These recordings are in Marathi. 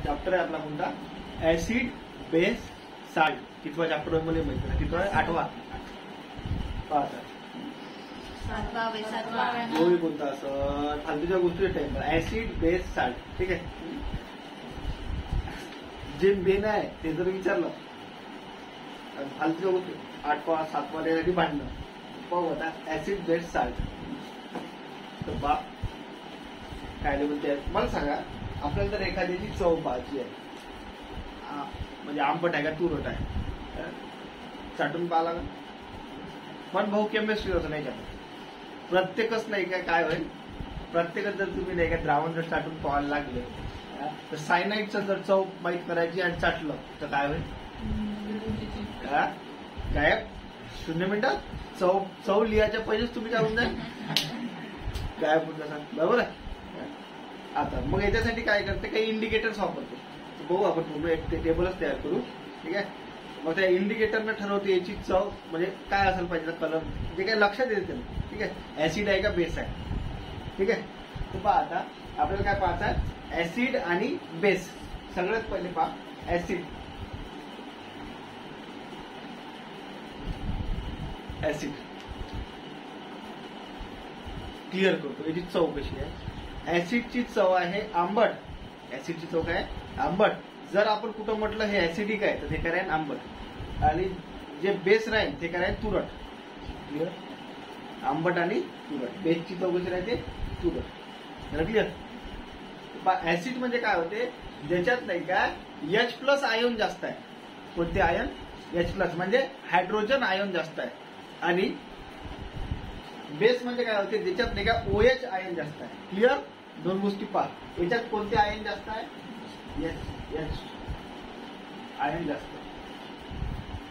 चॅप्टर आहे आपला कोणता? Acid base salt. कितवा चॅप्टर मला माहिती नाही. कितवा आहे? 8वा. पाहता जोही कोणता असं फालतूच्या गोष्टी टाइम. Acid base salt. ठीक आहे. जे बेन आहे ते जर विचारलं फालतूच्या गोष्टी 8वा 7वा त्यासाठी भांडणं. पाहू आता ऍसिड बेस साल्ट. तर बा काय म्हणते मला सांगा. आपल्याला जर एखाद्याची चव पाहायची आहे, म्हणजे आंबट आहे का तुरट आहे, चाटून पाहा लागेल. पण भाऊ केमिस्ट्री होतं नाही का, प्रत्येकच नाही का काय होईल, प्रत्येकच जर तुम्ही नाही का द्रावण जर चाटून पाहायला लागले तर सायनाईडचं जर चव माहीत करायची आणि चाटलं तर काय होईल? गायब. 0 मिनिटात चव लिहायच्या पहिलेच तुम्ही काय होऊन जाईल? गायब होऊन जाणार. बरोबर आहे. आता मग याच्यासाठी काय करते, काही इंडिकेटर्स वापरते. बघू आपण पूर्ण एक टेबलच तयार करू. ठीक आहे. मग त्या इंडिकेटरनं ठरवते याची चव म्हणजे काय असेल पाहिजे, कलर जे काही लक्षात येते त्यांना. ठीक आहे. ऍसिड आहे का बेस आहे. ठीक आहे. तर पहा आता आपल्याला काय पाहायचं आहे, ऍसिड आणि बेस. सगळ्यात पहिले पहा ऍसिड. ऍसिड क्लिअर करतो. याची चव कशी आहे. ऍसिडची चव आहे आंबट. ऍसिडची चव काय? आंबट. जर आपण कुठं म्हटलं हे ऍसिडिक आहे तर ते काय राहील? आंबट. आणि जे बेस राहील ते काय राहील? तुरट. क्लिअर. आंबट आणि तुरट. बेसची चव कशी राहते? तुरट. क्लिअर. ऍसिड म्हणजे काय होते, ज्याच्यात नाही का H+ आयन जास्त आहे. कोणते आयन? H+ म्हणजे हायड्रोजन आयन जास्त आहे. आणि बेस म्हणजे काय होते, ज्याच्यात नाही का OH आयन जास्त आहे. क्लिअर. दोन गोष्टी पहा. याच्यात कोणते आयन जास्त आहे? H आयन जास्त आहे.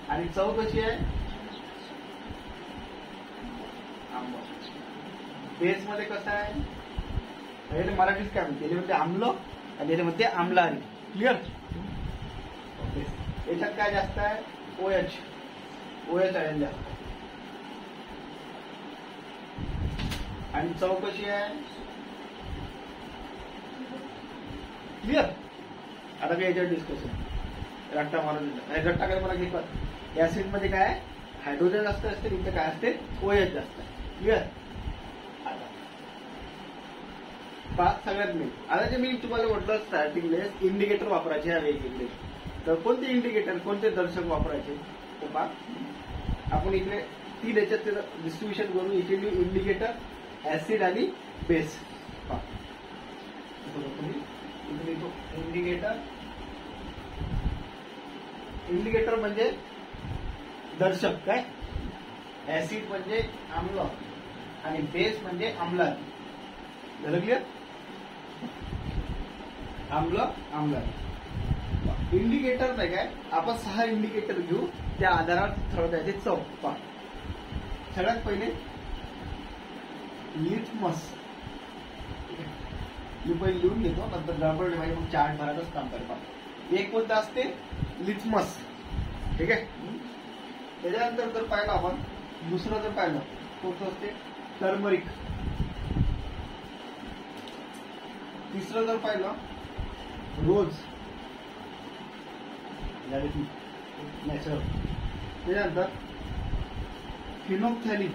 आणि चव कशी आहे? आंबट. बेस मध्ये कसं आहे, मराठीत काय म्हणते, याच्यामध्ये आम्ल आणि याच्यामध्ये आम्लारी. क्लिअर. याच्यात काय जास्त आहे? OH आयन जास्त आहे. आणि चव कशी आहे? क्लिअर. आता काय याच्यावर डिस्कशन रट्टा मारून रट्टा काय मला घेतात. ऍसिड मध्ये काय आहे? हायड्रोजन जास्त असते. इथे काय असते? OH जास्त आहे. क्लिअर. आता सगळ्यात मेन. आता जे मी तुम्हाला म्हटलं स्टार्टिंगला इंडिकेटर वापरायचे आहे वेगवेगळे. तर कोणते इंडिकेटर, कोणते दर्शक वापरायचे तर पहा. आपण इकडे 3 याच्यात डिस्ट्रीब्युशन करून इथे इंडिकेटर, ऍसिड आणि बेस. इंडिकेटर. इंडिकेटर म्हणजे दर्शक. काय? ऍसिड म्हणजे आम्ल आणि बेस म्हणजे आम्लारी. झालं क्लिअर. आम्ल. इंडिकेटर नाही काय, आपण 6 इंडिकेटर घेऊ. त्या आधारावर ठरवता येते चव. पहा. सगळ्यात पहिले लिटमस. मी पहिले लिहून घेतो, नंतर गडबड माहिती मग चार्ट भरायचंच काम करता. एक कोणतं असते? लिटमस. ठीक आहे. त्याच्यानंतर जर पाहिलं आपण दुसरं जर पाहिलं कोणतं असते? टर्मरिक. तिसरं जर पाहिलं रोज. नॅचरल. त्याच्यानंतर फिनोक्थॅलिन.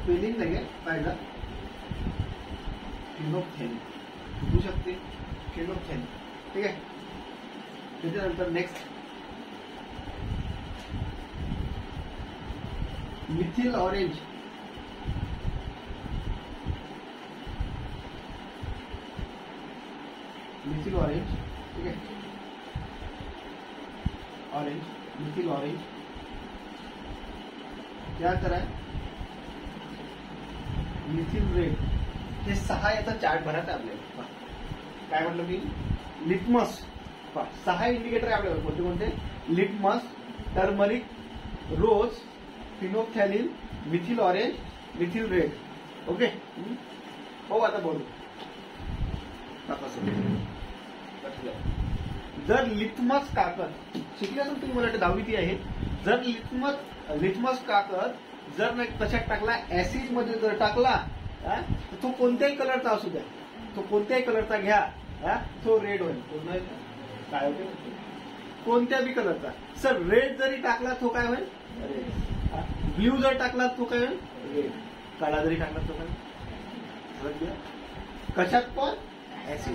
स्पेलिंग नाही पाहिलं. फिनोक्थॅलिन होऊ शकते. फिनोक्थॅलिन. ठीक आहे. त्याच्यानंतर next methyl orange. Methyl orange. ठीक आहे. ऑरेंज. Methyl orange. त्यानंतर आहे मिथिल रेड. हे 6 याचा चार्ट भरायचा आपल्याला. काय म्हटलं मी? लिटमस. 6 इंडिकेटर आहे आपल्याला. कोणते कोणते? Litmus, turmeric, rose, phenolphthalein, methyl orange, methyl red. Okay. हो आता बोलू. जर लिटमस कागद शिकले असेल तुम्ही, मला वाटतं 10वी आहे. जर लिटमस कागद जर कशात टाकला, ऍसिड मध्ये जर टाकला तर तो कोणत्याही कलरचा असू द्या, तो कोणत्याही कलरचा घ्या, तो रेड होईल. पूर्ण काय होते, कोणत्या बी कलरचा. सर रेड जरी टाकला तो काय होईल, ब्ल्यू जर टाकला तो काय होईल, रेड. काळा जरी टाकला तो काय, कशात पण ऍसिड.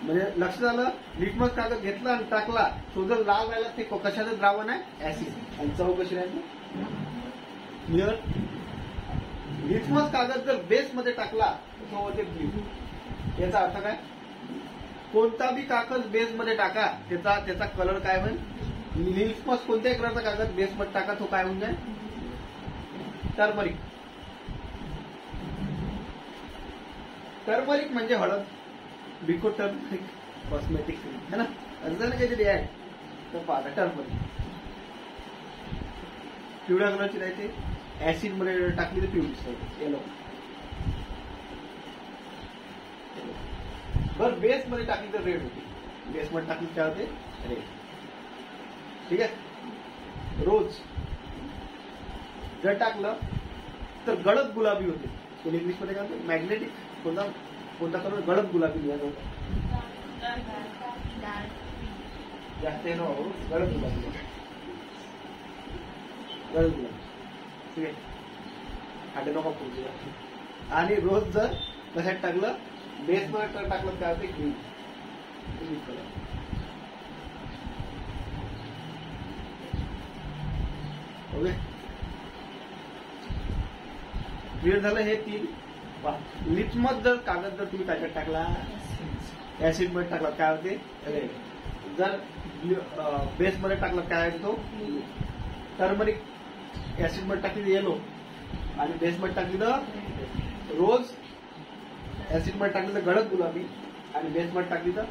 म्हणजे लक्षात आलं, लिटमस कागद घेतला आणि टाकला, तो जर लाल राहिला ते कशाचं द्रावण आहे, ऍसिड. आणि चव कशी राहिली, क्लिअर. लिटमस कागद जर बेस मध्ये टाकला तो होते ब्ल्यू. याचा अर्थ काय, कोणता बी कागद बेस मध्ये टाका, त्याचा कलर काय होईल, लिटमस कोणत्याही कलरचा कागद बेस मध्ये टाका, तो काय होऊन जाईल, टर्मरिक. टर्मरिक म्हणजे हळद, बिको टर्मरिक कॉस्मेटिक है ना, असं काहीतरी आहे. तर पाहा टर्मरिक पिवळ्या कलरची राहते, ऍसिड मध्ये टाकली तर पिवळी दिसते, येलो. बरं बेस मध्ये टाकली तर रेड होती, बेस मध्ये टाकली काय होते, रेड. ठीक आहे. रोज जर टाकलं तर गडद गुलाबी होते. इंग्लिश मध्ये काय होते, मॅग्नेटिक. कोणता कलर, गडद गुलाबी लिहायचा होता, जास्त आहे ना, गडद गुलाबी, गडद गुलाबी. ठीक आहे. हाडे नका पुढे. आणि रोज जर कशात टाकलं, बेस मध्ये टाकलं काय होते, green, green colour. Okay, clear झालं हे तीन. लिटमस जर कागद जर तुम्ही त्याच्यात टाकला, ऍसिड मध्ये टाकला काय होते, रेड. जर बेस मध्ये टाकला काय होतो, टर्मरिक. ऍसिड मध्ये टाकली येलो, आणि बेस मध्ये टाकली तर रोज, ऍसिड मध्ये टाकली तर गडद गुलाबी, आणि बेस मध्ये टाकली तर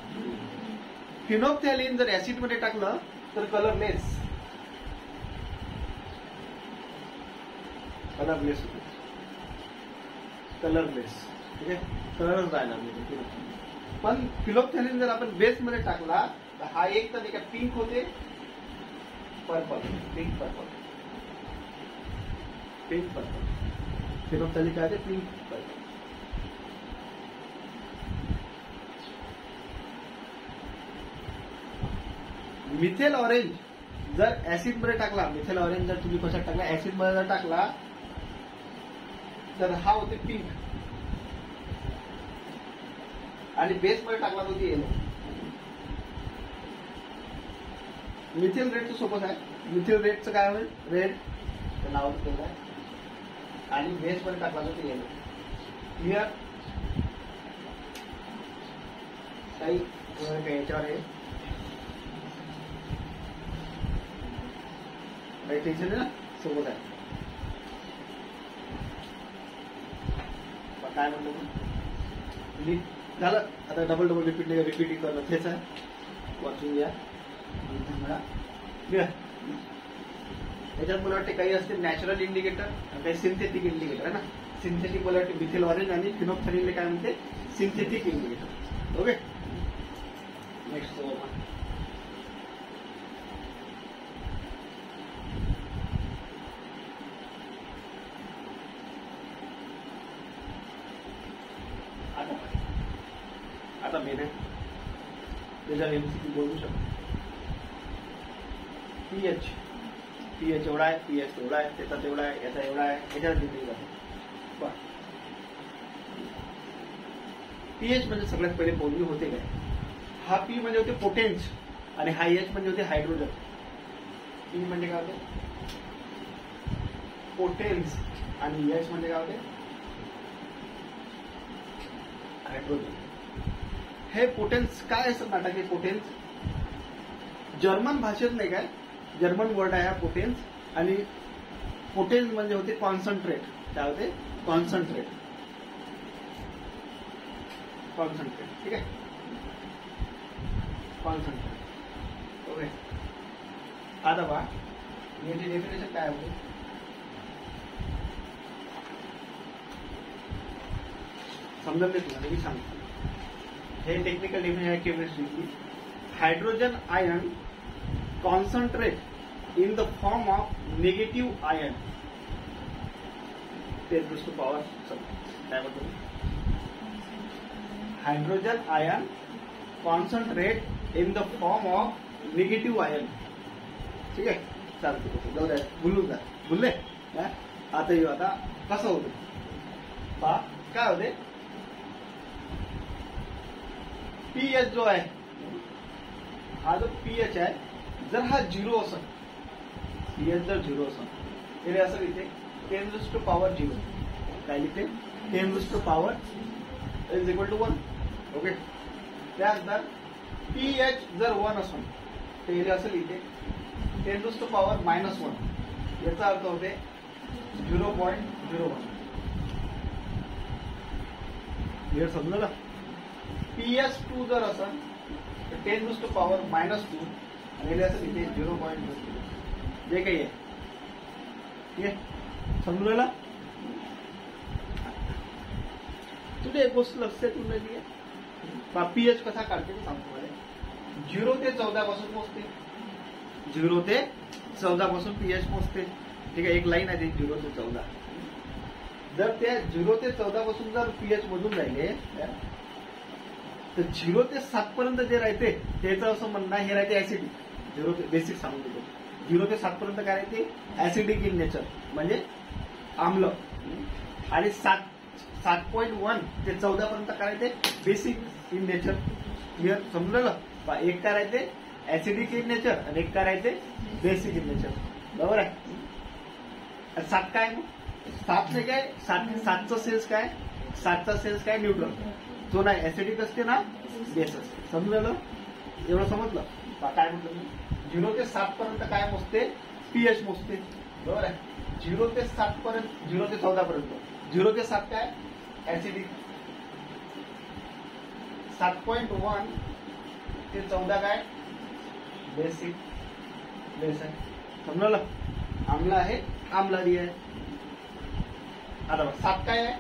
फिनोल्फ्थॅलीन. जर ऍसिड मध्ये टाकलं तर कलरलेस, कलरलेस होते, कलरलेस. ठीक आहे, कलरच राहिला नाही. पण फिनोल्फ्थॅलीन जर आपण बेस मध्ये टाकला तर हा एक तर पिंक होते, purple, pink purple, pink purple. Phenolphthalein काय होते, पिंक पर्पल. मिथेल ऑरेंज जर ऍसिड मध्ये टाकला, मिथेल ऑरेंज जर तुम्ही कशात टाकला, ऍसिड मध्ये जर टाकला तर हा होते पिंक, आणि बेस मध्ये टाकला होती येलो. मिथिल रेडचं सोबत आहे. मिथिल रेडचं काय होईल, रेड नाव केलं आहे, आणि बेस मध्ये टाकला होता येलो. क्लिअर. काही याच्यावर आहे, काही टेन्शन ना, सोबत आहे. काय म्हणतो झालं. आता डबल रिपीट करणं तेच आहे, वाचून घ्या. याच्यात मला वाटते काही असते नॅचरल इंडिकेटर, काही सिंथेटिक इंडिकेटर आहे ना. सिंथेटिक मला वाटते मिथेल ऑरेंज, आणि फिनोल्फ्थॅलीन काय म्हणते, सिंथेटिक इंडिकेटर. Okay, next. आता मेरे त्याच्या एमसीक्यू बोलू शकतो. पीएच, पीएच एवढा आहे, पीएच एवढा आहे, त्याचा तेवढा आहे, याचा एवढा आहे, याच्यावर दिली जाते. पीएच म्हणजे सगळ्यात पहिले बोलणी होते काय, हा पी म्हणजे होते पोटेन्स, आणि हा एच म्हणजे होते हायड्रोजन. पी म्हणजे काय होते, पोटेन्स, आणि एच म्हणजे काय होते, हायड्रोजन. हे पोटेन्स काय असं नाटक आहे. पोटेन्स जर्मन भाषेत नाही काय, जर्मन वर्ड आहे हा पोटेन्स. आणि पोटेन्स म्हणजे होते कॉन्सन्ट्रेट. काय होते, कॉन्सन्ट्रेट, कॉन्सन्ट्रेट. ठीक आहे, कॉन्सन्ट्रेट. ओके, आता बा याची डेफिनेशन काय होते, समजा मी तुम्हाला मी सांगतो. हे टेक्निकल डेफिनेशन आहे केमिस्ट्रीची. Hydrogen ion concentrate in the form of negative ion 10⁻⁴. काय म्हणतो, hydrogen ion concentrate in the form of negative ion. ठीक आहे, चालतं. जाऊ द्या, बोलले आता येऊ. आता कसं होतं पहा, काय होते, पीएच जो आहे, हा जो पीएच आहे, जर हा 0 असेल, पीएच जर 0 असेल तर असं लिहिते 10⁻⁴. काय लिहिते, 10⁻⁴ इज इक्वल टू 1. ओके. त्यानंतर पीएच जर 1 असेल तर असं लिहिते 10⁻⁻1. याचा अर्थ होते 0.01. क्लिअर समजलं. PS2 जर असेल तर 10⁻⁻2 आणि असं लिहिते 0.02. जे काही आहे ठीक आहे, समजलं. तुझे एक गोष्ट लक्षात येऊन राहिली आहे, पीएच कसा काढते ते सांगतो मला. 0 ते 14 पासून मोजते, 0 ते 14 पासून पीएच मोजते. ठीक आहे, एक लाईन आहे 0 ते 14. जर त्या 0 ते 14 पासून जर पीएच मधून राहिले तर 0 ते 7 पर्यंत जे राहते त्याचं असं म्हणणं हे राहते ऍसिडिक. 0 ते बेसिक सांगून देतो, 0 ते 7 पर्यंत काय राहते, ऍसिडिक इन नेचर म्हणजे आम्ल. आणि 7.1 ते 14 पर्यंत काय राहते, बेसिक इन नेचर. क्लिअर समजलं. एक काय राहते ऍसिडिक इन नेचर आणि एक काय राहते बेसिक इन नेचर. बरोबर आहे. 7 काय, मग 7 ने काय, 7चा सेल्स काय, 7चा सेल्स काय, न्यूट्रल. तो नाही ऍसिडिक असते ना बेस असते. समजलं, एवढं समजलं. काय म्हटलं मी, 0 ते 7 पर्यंत काय मोजते, पीएच मोजते. बरोबर आहे. 0 ते 7 पर्यंत, 0 ते 14 पर्यंत, 0 ते 7 काय ऍसिडिक, 7.1 ते 14 काय बेसिक, बेस आहे. समजलं. आम्ल आहे, आम्लारी आहे. आता बघ 7 काय आहे,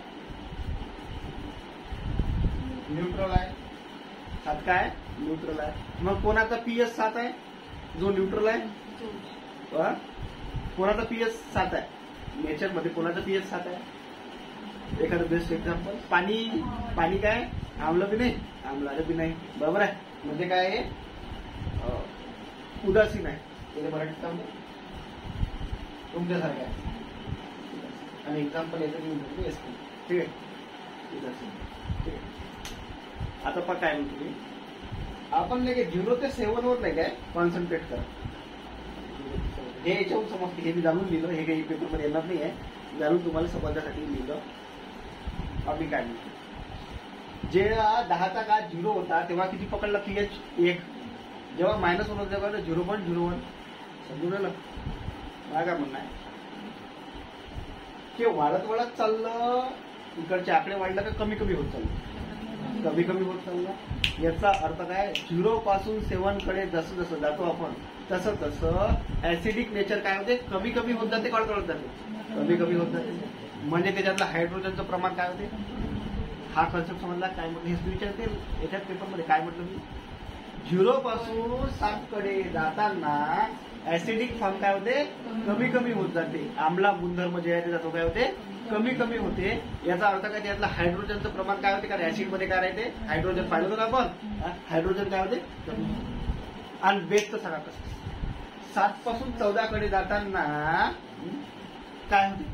न्यूट्रल आहे. 7 काय न्यूट्रल आहे. मग कोणाचा पीएच 7 आहे, जो न्यूट्रल आहे. कोणाचा पीएच 7 आहे नेचर मध्ये, कोणाचा पीएच 7 आहे. एखादं बेस्ट एक्झाम्पल, पाणी काय आम्ल बी नाही, आम्लाचं बी नाही. बरोबर आहे. म्हणजे काय आहे, उदासीन आहे. त्याला मराठीत सांगू तुमच्यासारखं आहे. आणि एक्झाम्पल याचं घेऊन शकतो एसटी. ठीक आहे, उदासीन. ठीक आहे. आता पहा काय म्हणतो मी, आपण नाही 0 ते 7 वर नाही काय कॉन्सन्ट्रेट करा. हे याच्याहून समजते, हे मी जाणून लिहिलं, हे काही पेपरमध्ये येणार नाही आहे, जाणून तुम्हाला समजण्यासाठी लिहिलं. आम्ही काय म्हणतो, जेव्हा 10चा का 0 होता तेव्हा किती पकडला पीएच 1. जेव्हा -1 होतं तेव्हा 0.01. समजून राहिलं मला काय म्हणणं आहे, की वाढत चाललं, इकडचे आकडे वाढलं का कमी होत चाललं, कमी होत चाललं. याचा अर्थ काय, 0 पासून 7 कडे जसं जसं जातो आपण तसं तसं ऍसिडिक नेचर काय होते, कमी होत जाते, वाढत जाते, कमी होत जाते. म्हणजे त्याच्यातलं हायड्रोजनचं प्रमाण काय होते. हा कन्सेप्ट समजला. काय म्हटलं हे विचारते याच्यात पेपरमध्ये, काय म्हटलं मी, 0 पासून 7 कडे जाताना ऍसिडिक फॉर्म काय होते, कमी होत जाते. आम्ला गुणधर्म जे आहे त्याचा तो काय होते, कमी होते. याचा अर्थ काय, त्यातलं हायड्रोजनचं प्रमाण काय होते, कारण ऍसिड मध्ये काय राहते, हायड्रोजन पाहिलं होतं आपण, हायड्रोजन काय होते कमी. आणि बेसचं सांगा कसं, 7 पासून 14 कडे जाताना काय होते,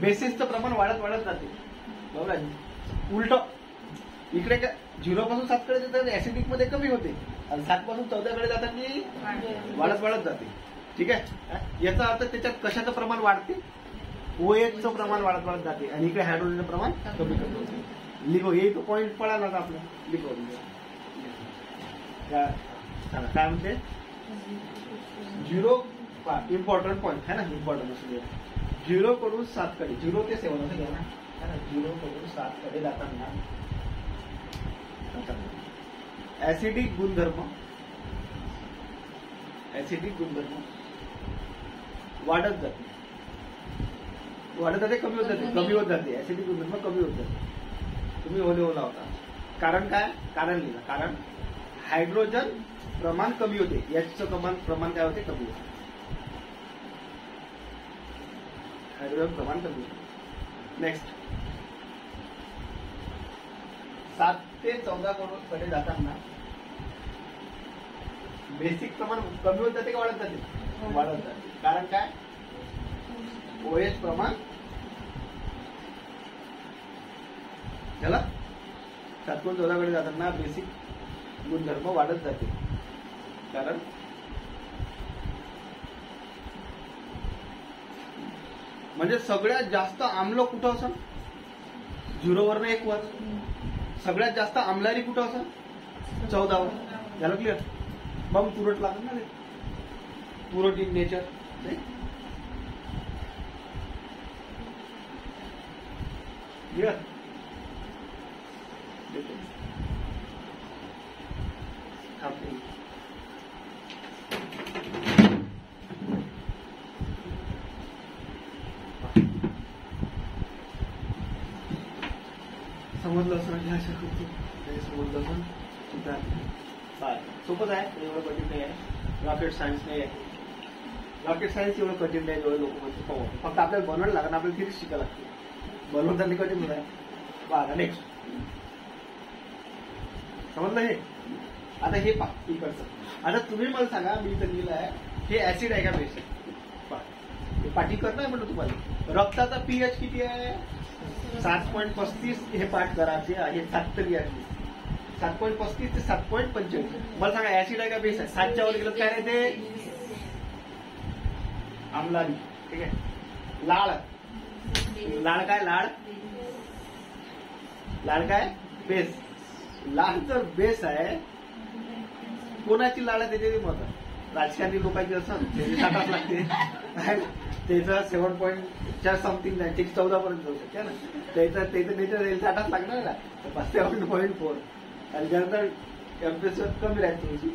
बेसिसचं प्रमाण वाढत जाते. बरोबर आहे. उलट इकडे काय 0 पासून 7 कडे जातात ऍसिडिक मध्ये कमी होते आणि 7 पासून 14 कडे जाताना वाढत जाते. ठीक आहे. याचा अर्थ त्याच्यात कशाचं प्रमाण वाढते, ओएचचं प्रमाण वाढत जाते आणि इकडे हायड्रोजनचं प्रमाण कमी होते. लिखो, ये तो पॉईंट पळाला ना आपला. लिखो काय म्हणते, 0 इम्पॉर्टंट पॉईंट आहे ना, इम्पॉर्टंट असं 0 कडून 7 कडे, 0 ते 7 असं घ्या ना, 0 कडून 7 कडे जाताना ऍसिडिक गुणधर्म वाढत जाते, कमी होत जाते. ऍसिडिक गुणधर्म कमी होत जाते. तुम्ही ओला होता. कारण काय, कारण लिहिलं, कारण हायड्रोजन प्रमाण कमी होते, याचं प्रमाण काय होते, कमी होते. हायड्रोजन प्रमाण कमी होते. नेक्स्ट 7 ते 14 कडे जाताना बेसिक प्रमाण कमी होत जाते का वाढत जाते? वाढत जाते. कारण काय? OH प्रमाण झाला. 7 ते 14 कडे जाताना बेसिक गुणधर्म वाढत जाते. कारण म्हणजे सगळ्यात जास्त आम्ल कुठं असं? 0 वरनं 1 वर. सगळ्यात जास्त आम्लारी कुठं असं? 14 वर. झालं क्लिअर? मग पुरट लागत ना, पुरट इन नेचर. क्लिअर? समजलं असं म्हणजे अशा करतो. समजलं असं सोपंच आहे, एवढं कठीण नाही आहे. रॉकेट सायन्स नाही आहे. रॉकेट सायन्स एवढं कठीण नाही जेवढं लोक म्हणजे पाहू. फक्त आपल्याला बनवायला लागणार, आपल्याला थिरीज शिकायला लागते. बनवताना कठीण आहे. बघा नेक्स्ट समजलं हे. आता हे पहा इकडचं. आता तुम्ही मला सांगा, मी इथं लिहिलं आहे हे ऍसिड आहे का बेस आहे? पाठी करणार म्हटलं तुम्हाला. रक्ताचा पीएच किती आहे? 7.35. हे पाठ करायचे आहे. 7 तरी आहे. 7.35 ते 7.45. मला सांगा ऍसिड आहे का बेस आहे? 7च्या वर गेलं काय राहते? आम्लारी. ठीक आहे. लाळ. लाळ काय? लाळ काय? बेस. लाळ जर बेस आहे, कोणाची लाळ आहे त्याचे मत? राजकारणी लोकांची असं त्याची टाकाच लागते. त्याचं 7.4 समथिंग नाही, त्याची 14 पर्यंत जाऊ शकते ना. त्याचं नेचर टाकाच लागणार ना. 7.4. आणि ज्यानंतर टेम्परेचर कमी राहते,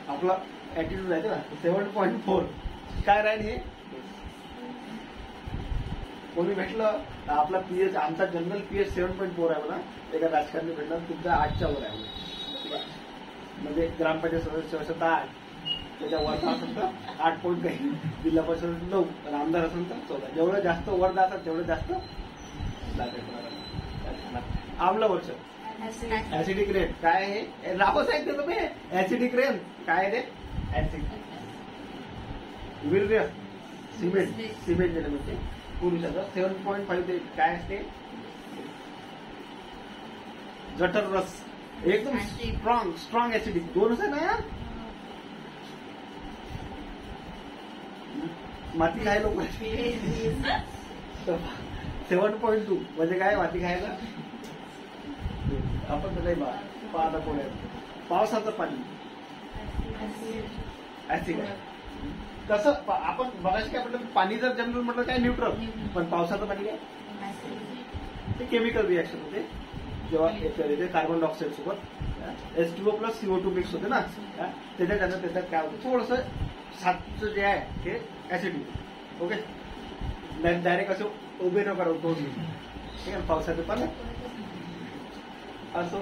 आपला ऍटिट्यूड राहते ना. 7.4 काय राहील हे? कोणी भेटलं आपला पीएच, आमचा जनरल पीएच 7.4 आहे. मला एका राजकारणी भेटलं तुमचा 8च्या वर आहे. म्हणजे ग्रामपंचायत सदस्य असेल तर 8, त्याच्या वरचा असेल तर 8 पॉईंट काही, जिल्हा परिषद 9, आणि आमदार असेल तर 14. जेवढं जास्त वर्ध असतात तेवढं जास्त आम्ल वर्ष. ऍसिडिक रेन काय आहे? राहो साहेब तुम्ही ऍसिडिक रेन काय आहे ते? ऍसिड. वीर्य सिमेंट म्हणजे पुरुषाचं 7.5 ते काय असते? जठर रस. एकदम स्ट्रॉंग ऍसिडिक. 2 आहे ना. माती खाय लोक 7.2 म्हणजे काय? माती खायला आपण तर काही पाहता कोण आहे? पावसाचं पाणी ऍसिड आहे. तसं आपण बघायचं काय म्हटलं, पाणी जर जनरल म्हटलं काय न्यूट्रल, पण पावसाचं पाणी काय? ते केमिकल रिॲक्शन होते जेव्हा येते कार्बन डायऑक्साईड सोबत H2O प्लस CO2 मिक्स होते ना. त्याच्यात काय होतं? थोडस 7चं जे आहे ते ऍसिड होते. ओके. डायरेक्ट असं उभे न करा. ठीक आहे. पावसाचं पाणी असो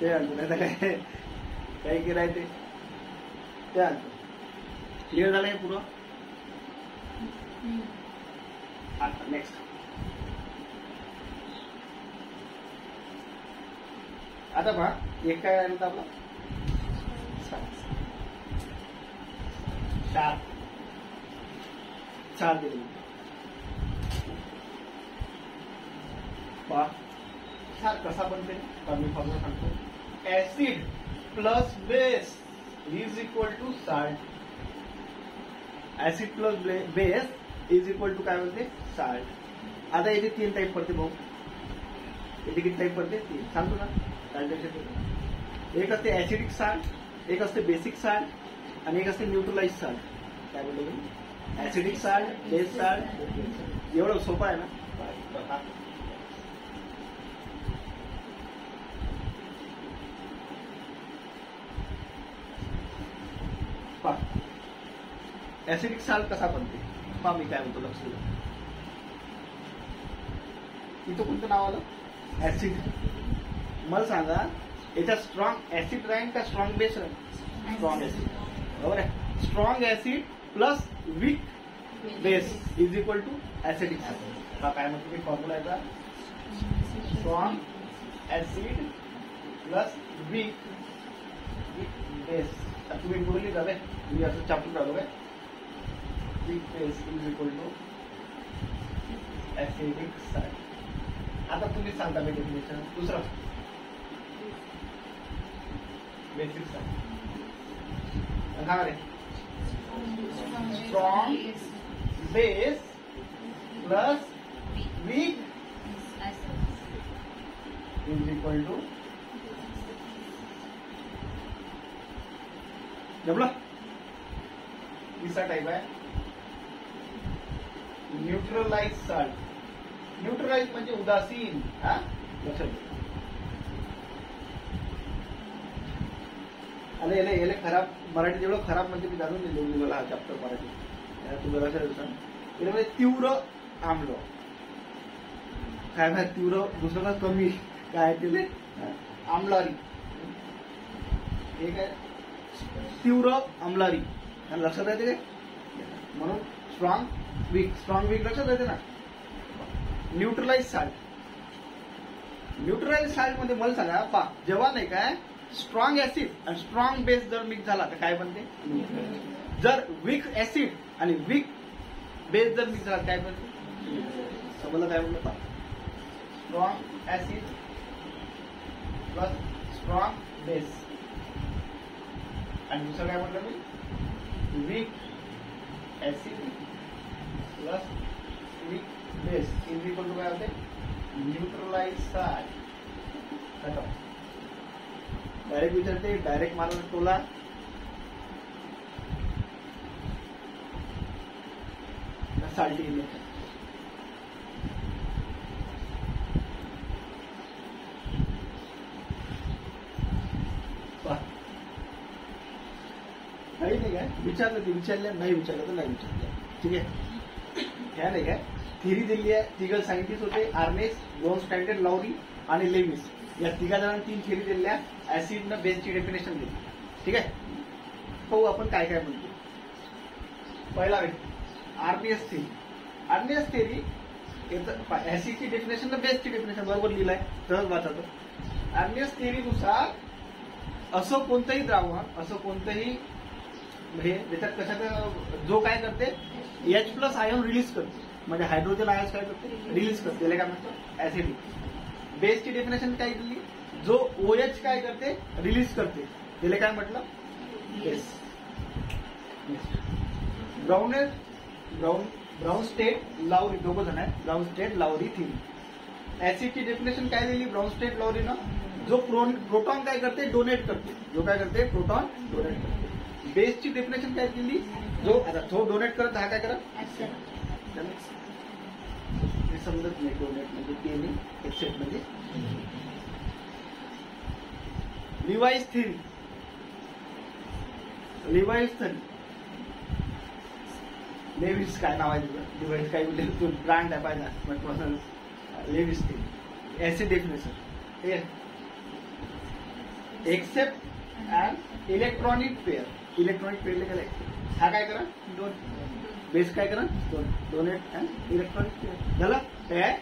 ते आणतो, नाही तर काय काही गिरायचे ते आणतो. क्लिअर झालं हे पुरं? आता नेक्स्ट. आता पहा एक काय आहे आपला चार दिले. पहा क्षार कसा बनते? कमी फॉर्म्युला सांगतो. Acid plus base is equal to salt. Acid plus base is equal to काय म्हणते? साल्ट. आता इथे 3 टाईप पडते भाऊ. इथे किती टाईप पडते? 3 सांगतो ना. एक असते ऍसिडिक साल्ट, एक असते बेसिक साल्ट, आणि एक असते न्यूट्रलाइज साल्ट. काय बोलतो मी? Acidic salt, base salt. एवढं सोपं आहे ना. ऍसिडिक साल्ट कसा बनते? पहा मी काय म्हणतो, लक्ष द्या. इथं कोणतं नाव आलं? ऍसिड. मला सांगा याच्यात स्ट्रॉंग ऍसिड राहील का स्ट्रॉंग बेस राहील? Strong acid. बरोबर आहे. Strong acid plus weak base is equal to acidic salt. हा काय म्हणतो? फॉर्म्युला याचा strong acid plus weak base. तुम्ही बोलली का बे, मी असं चापून राहिलो काय. Weak base is equal to acidic salt. आता तुम्ही सांगता बे डेफिनेशन. दुसरा बेसिक सॉल्ट सांगा रे. Strong base plus weak is equal to जमलं. तिसरा टाइप आहे न्यूट्रलाइज सॉल्ट. न्यूट्रलाइज म्हणजे उदासीन. हा लक्षात घ्या. अरे याला याला खराब मराठी जेवढं खराब म्हणजे मी जाणून दिले मला हा चॅप्टर मराठी. तुम्ही लक्षात ठेवा. याला म्हणजे तीव्र आम्ल काय नाही. तीव्र दुसरं कमी काय ते आमलारी. हे काय तीव्र आमलारी लक्षात येते काय. म्हणून स्ट्रॉंग वीक. स्ट्रॉंग वीक लक्षात येते ना. Neutralise salt. न्यूट्रलाइज सॉल्ट मध्ये मला सांगा पा जेव्हा नाही काय स्ट्रॉंग ऍसिड आणि स्ट्रॉंग बेस जर मिक्स झाला तर काय बनते. जर वीक ऍसिड आणि वीक बेस जर मिक्स झाला काय बनते. समजलं काय म्हणलं पा. Strong acid plus strong base आणि दुसरं काय म्हटलं मी weak acid plus weak base is equal to काय होते न्यूट्रलाइज सॉल्ट. डायरेक्ट विचारते डायरेक्ट मारून टोला. साल्टी इलेक्ट्रॉन काही नाही काय. विचारलं ते विचारलं, नाही विचारलं तर नाही विचारलं. ठीक आहे. ह्या नाही काय थिअरी दिली आहे. तिघं सायंटिस्ट होते आर्नेस, जॉन स्टँडर्ड, लाउरी आणि लेविस. या तिघा जणांनी 3 थिअरी दिल्या. ऍसिड न बेसची डेफिनेशन दिली. ठीक आहे. पाहू आपण काय काय म्हणतो. पहिला आर्नेस थिअरी. आर्नेस थिअरी ऍसिडची डेफिनेशन न बेसची डेफिनेशन बरोबर लिहिलंय. सहज वाचायचं. आर्नेस थिअरीनुसार असं कोणतंही द्रावण असं कोणतंही हे त्याच्यात कशात जो काय करते H प्लस आयन रिलीज करते. म्हणजे हायड्रोजन आयन्स काय करते रिलीज करते. त्याला काय म्हणतो ऍसिडिक. बेसची डेफिनेशन काय दिली. जो OH काय करते रिलीज करते त्याला काय म्हटलं बेस. ब्राउन स्टेट लाउरी दोघं जण आहेत. Bronsted Lowry theory. ऍसिडची डेफिनेशन काय दिली ब्राउन स्टेट लाउरीनं. जो प्रोटॉन काय करते डोनेट करते. जो काय करते प्रोटॉन डोनेट करते. बेसची डेफिनेशन काय दिली. जो डोनेट करत हा काय करत समजत नाही. डोनेट म्हणजे ते नाही. एक्सेप्ट म्हणजे Lewis theory. Lewis theory Lewis काय नाव आहे तुझं. लिवाइस काय तू ब्रँड आहे पाहिजे. Lewis theory acid definition accept and electronic pair. Electronic pair काय हा काय करा दोन बेस काय करा डोनेट अँड इलेक्ट्रॉनिक पेअर झालं. काय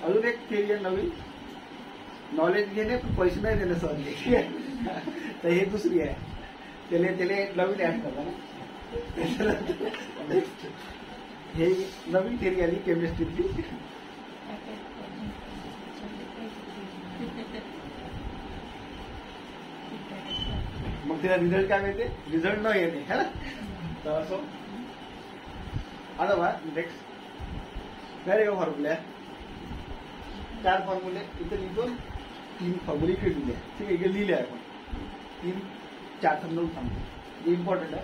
अजून एक थिअरी आहे नवीन. नॉलेज घेणे पैसे नाही देणे सहज. ठीक आहे. तर हे दुसरी आहे. त्याला नवीन ऍड करता ना. हे नवीन थिअरी आली केमिस्ट्रीची. मग तिला रिझल्ट काय मिळते. रिझल्ट न येते है ना. तर असो आता बघा नेक्स्ट काय रे फॉर्म्युला 4 फॉर्म्युले इथे लिहितो. 3 फॉर्म्युले इकडे लिहिले. ठीक आहे. इकडे लिहिले आपण 3-4 समजावून सांगतो. हे इम्पॉर्टंट आहे.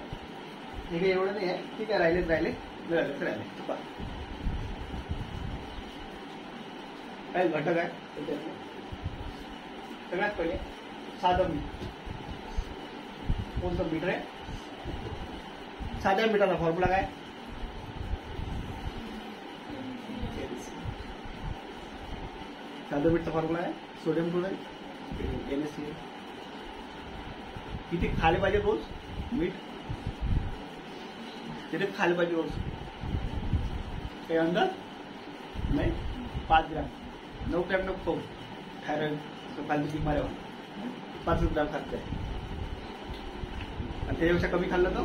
हे काही एवढं नाही आहे. ठीक आहे. राहिले काय घटक आहे सगळ्यात पहिले साधं मीठ. कोणतं मीटर आहे. साध्या मीटरचा फॉर्म्युला काय साध्या मीठचा फॉर्म्युला आहे सोडियम क्लोराईड NaCl. किती खाले पाहिजे रोज मीठ. किती खाले पाहिजे रोज काही अंदाज नाही. 5 ग्राम 9 ग्राम नको खाऊ थायरॉइड फालतू बिमाऱ्या 5 ग्राम खात आहे आणि त्याच्यापेक्षा कमी खाल्लं तर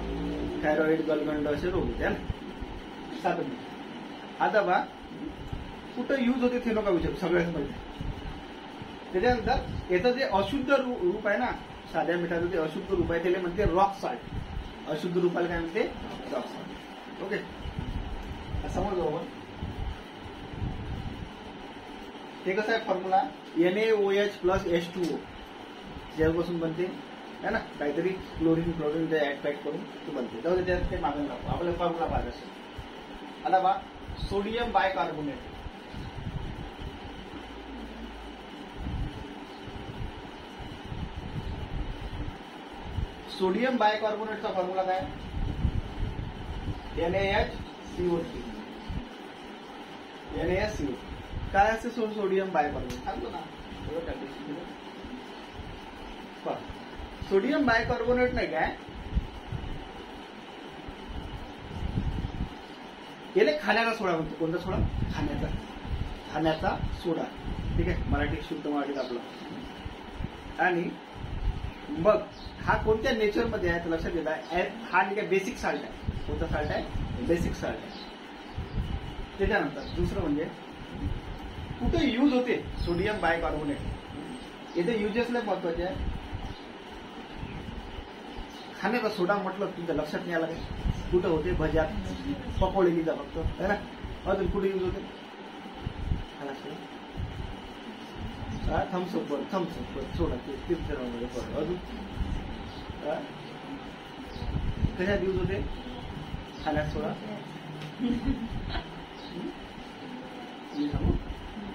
थायरॉइड गलगंड असे रोग होते ना 7 आता बा कुठं यूज होते ते नका विचारू सगळ्याच माहिती त्याच्यानंतर याचं जे अशुद्ध रूप आहे ना साध्या मिठाचं ते अशुद्ध रूप आहे त्याला म्हणते रॉक सॉल्ट अशुद्ध रूपाला काय म्हणते रॉक सॉल्ट ओके समज बरोबर ते कसं आहे फॉर्म्युला NaOH प्लस H2O ज्यापासून बनते है ना काहीतरी क्लोरीन ते ऍड करून ते बनते जाऊ दे त्यात ते मागून टाकू आपल्याला फॉर्म्युला पाहिजे असेल आता बा सोडियम बायकार्बोनेट सोडियम बायकार्बोनेटचा फॉर्म्युला काय NaHCO3 NaHCO काय असते सोडियम बायकार्बोनेट सांगतो ना सोडियम बायकार्बोनेट नाही काय याला खाण्याचा सोडा म्हणतो कोणता सोडा खाण्याचा सोडा ठीक आहे मराठी शुद्ध मराठीत आपला आणि मग हा कोणत्या नेचर मध्ये आहे तर लक्षात घेता हा काय बेसिक साल्ट आहे कोणता साल्ट आहे बेसिक साल्ट आहे त्याच्यानंतर दुसरं म्हणजे कुठे यूज होते सोडियम बायकार्बोनेट याचे युजेस लय महत्वाचे आहे खाण्याचा सोडा म्हटलं तुमच्या लक्षात नाही आला काय कुठं होते भज्यात पकोडीली जा फक्त है ना अजून कुठे यूज होते थम्सअप सोडा तीर्थमध्ये अजून कशात यूज होते खाण्यात सोडा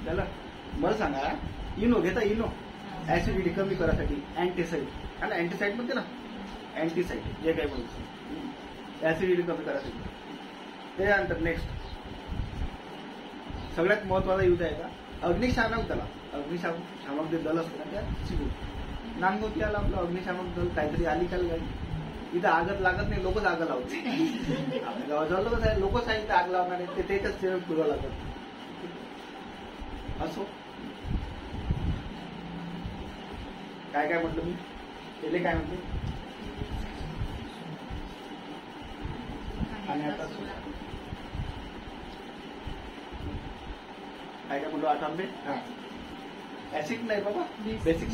त्याला मला सांगा इनो घेता इनो ऍसिडिटी कमी करायसाठी अँटीसाईड है ना अँटीसाईड म्हणते ना अँटीसाईड जे काही म्हणतो ऍसिडिटी कमी करायसाठी त्याच्यानंतर नेक्स्ट सगळ्यात महत्वाचा यूज आहे का अग्निशामक दला अग्निशामक जे दल असतं ना त्या शिकू नाम नव्हती आला आपलं अग्निशामक दल काहीतरी आली काल गाडी इथं आगत लागत नाही लोकच आग लावते आपल्या गावाजवळ कसं आहे लोकच आहे इथं आग लावणार आहे ते तेच पुरवा लागत असो काय काय म्हटलं मी त्याला काय म्हणते काय काय म्हणतो आठवले ऍसिड नाही बाबा बेसिक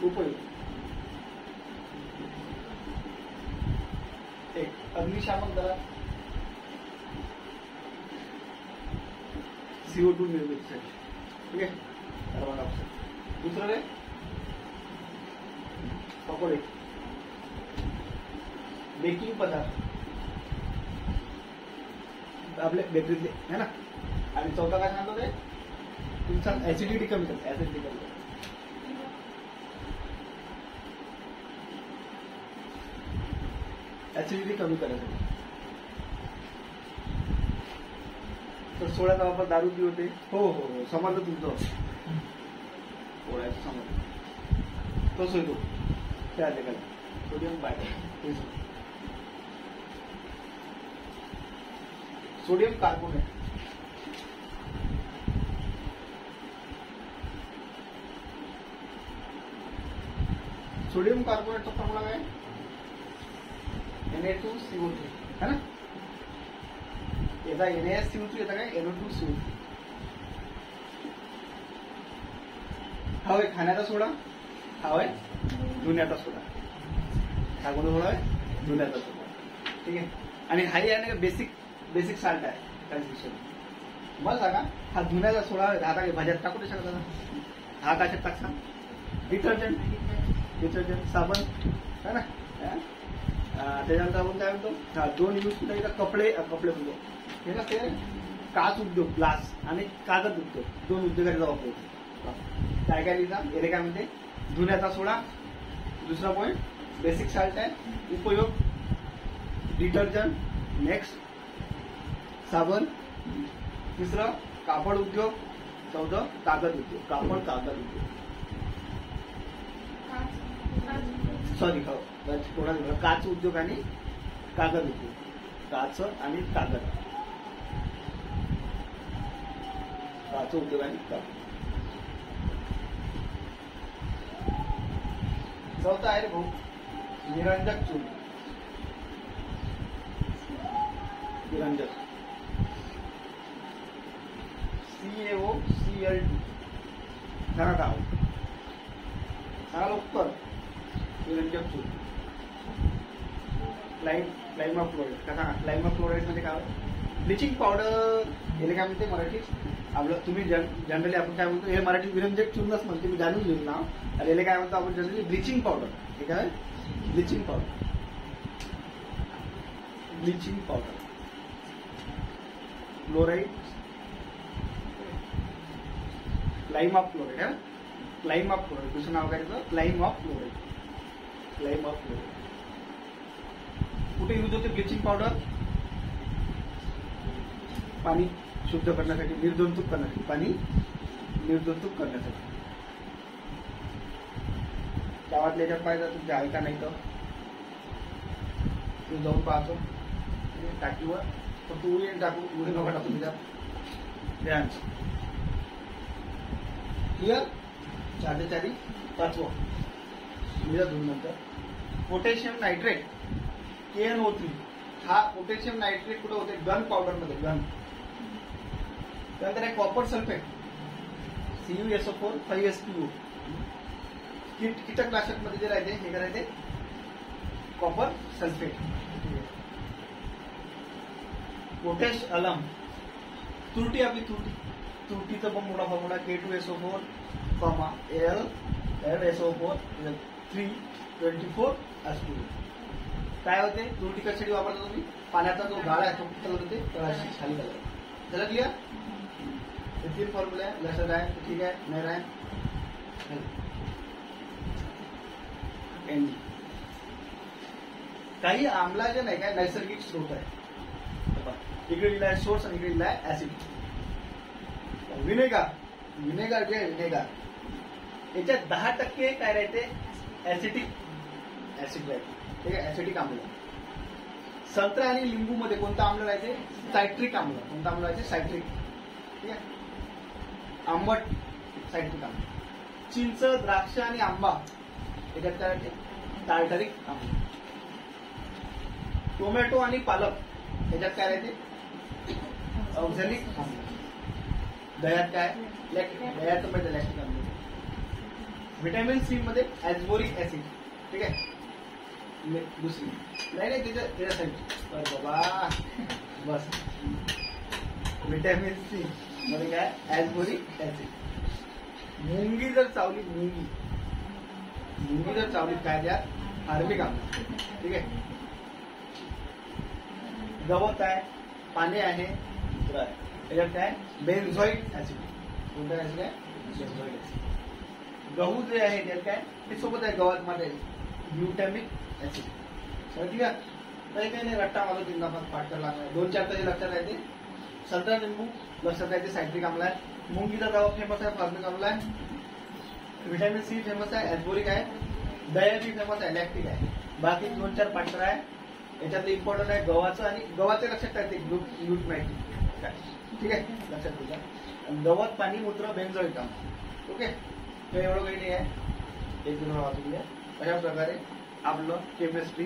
उपयोग एक अग्निशामक दलात CO2 निर्मितीसाठी ठीक आहे कार्बन डायऑक्साइड दुसरं रे पकोडे बेकिंग पदार्थ आपले बेकरीतले है ना आणि चौथा काय सांगतो ते तुमचा ऍसिडिटी कमी करतो ऍसिडिटी कमी करतो ऍसिडिटी कमी करायसाठी तर सोळ्याचा वापर दारू पी होते हो हो हो समजलं तुमचं सोळ्याचं समजलं तोच होतो त्या ठिकाणी sodium by sodium carbonate sodium कार्बोनेटचा फॉर्म्युला काय Na2CO3 है ना याचा NaSCO3 येता काय NO2CO3 हा होय खाण्याचा सोडा हा होय धुण्याचा सोडा हा कोणता सोडा आहे धुण्याचा सोडा ठीक आहे आणि हाही आहे ना बेसिक साल्ट आहे काहीच विषय मला सांगा हा धुण्याचा सोडा हा काय भाज्यात टाकू नाही शकत हा कशात टाकसा डिटर्जंट साबण है ना त्याच्यानंतर आपण काय म्हणतो हा दोन यूज कपडे म्हणतो हे ना ते काच उद्योग ग्लास आणि कागद उद्योग दोन उद्योगाचा वापर होतो काय काय लिहिता याला काय म्हणते धुण्याचा सोडा दुसरा पॉईंट बेसिक साल्ट आहे उपयोग डिटर्जंट नेक्स्ट साबण तिसरं कापड उद्योग चौथं कागद उद्योग कागद उद्योग सॉरी कोणा काच उद्योग आणि कागद उद्योग काच आणि कागद चहाचा उद्योग आणि काम. चौथा आहे भाऊ निरंजक चूर्ण. निरंजक CaOCl2 खरा का उत्तर निरंजक चूर्ण. लाइमा फ्लोराइड कसा लाइमा फ्लोराइड मध्ये काय ब्लिचिंग पावडर याला काय म्हणते मराठीत आपलं तुम्ही जनरली आपण काय म्हणतो हे मराठी निरंजक चूर्णच म्हणते मी जाणून घेऊन नाव आणि याला काय म्हणतो आपण जनरली ब्लिचिंग पावडर. हे काय bleaching powder. Bleaching powder fluoride lime of fluoride है लाइम ऑफ फ्लोराइड दुसरं नाव काय त्याचं lime of fluoride. Lime of fluoride कुठे यूज होते ब्लिचिंग पावडर पाणी शुद्ध करण्यासाठी निर्जंतुक करण्यासाठी पाणी निर्जंतुक करण्यासाठी. गावातल्या याच्यात पाहिजे तुमच्या ऐका नाही तर तू जाऊन पाहतो टाकीवर तर तू येऊन टाकू उडे नका टाकू त्याच्यात ध्यान क्लिअर. चारशे चारी पाचवं दोन नंतर पोटॅशियम नायट्रेट KNO3 हा पोटॅशियम नायट्रेट कुठे होते गन पावडर मध्ये गन. त्यानंतर कॉपर सल्फेट CuSO4 5sPO कीटकनाशक मध्ये जे राहते हे करायचे कॉपर सल्फेट. पोटॅश अलम तुरटी आपली तुरटीचा पण मोठा फॉर्म्युला K2SO4 LSO4 324sPO. काय होते तुरटी कशासाठी वापरता तुम्ही पाण्याचा जो गाळा आहे तो कुठे होते तळाशी खाली करायला. त्याला क्लिअर. हे 3 फॉर्म्युला आहे लक्षात आहे ठीक आहे नाही राय. काही आम्लाचे नाही काय नैसर्गिक स्रोत आहे. इकडे लिहिला आहे सोर्स आणि इकडे लिहिला आहे ऍसिड. विनेगर विनेगर जे विनेगर याच्यात 10% काय राहते ऍसिड राहते. ठीक आहे ऍसिडिक आम्ल. संत्रा आणि लिंबू मध्ये कोणता आम्ल राहते सायट्रिक आम्ल. कोणता आम्ल राहते सायट्रिक. ठीक आहे आंबट सायट्रिक आम्ल. चिंच द्राक्ष आणि आंबा याच्यात काय राहते टार्टरिक आम्ल. टोमॅटो आणि पालक याच्यात काय राहते ऑक्झॅलिक आम्ल. दह्यात काय दह्याचं माहिती लॅक्टिक आम्ल. व्हिटॅमिन C मध्ये ऍस्बोरिक ऍसिड. ठीक आहे दुसरी नाही त्याच्यासाठी बाबा बस व्हिटॅमिन C मध्ये काय ऍस्बोरिक ऍसिड. मुंगी जर चावली मुंगी जर चावली काय त्यात हार्मिक आम्ल. ठीक आहे गवत आहे पाणी आहे त्याच्यात काय बेन्झोइक ऍसिड. कोणता ऍसिड आहे बेन्झोइक ऍसिड. गहू जे आहे त्यात काय ते सोबत आहे गव्हात मध्ये ग्लुटॅमिक ऍसिड. ठीक आहे काही नाही रट्टा माझा तीन आपण पाठ करायला लागणार. 2-4 तरी लक्षात राहते. संत्रा लिंबू लक्षात राहते सायट्रिक आम्ल आहे. मुंगीचा रवा फेमस आहे फॉर्मिक आम्ल आहे. व्हिटॅमिन C फेमस आहे ऍस्बोरिक आहे. दह्या बी फेमस आहे लॅक्टिक आहे. बाकी 2-4 पाठ आहे याच्यातलं इम्पॉर्टंट आहे गव्हाचं आणि गव्हाचे लक्षात राहते ग्लूट माहिती. ठीक आहे लक्षात ठेवा. गवत पाणी मूत्र बेन्झोइक आम्ल. ओके हे एवढं काही नाही आहे. एक दिवस वाचून घ्या. अशा प्रकारे आपलं केमिस्ट्री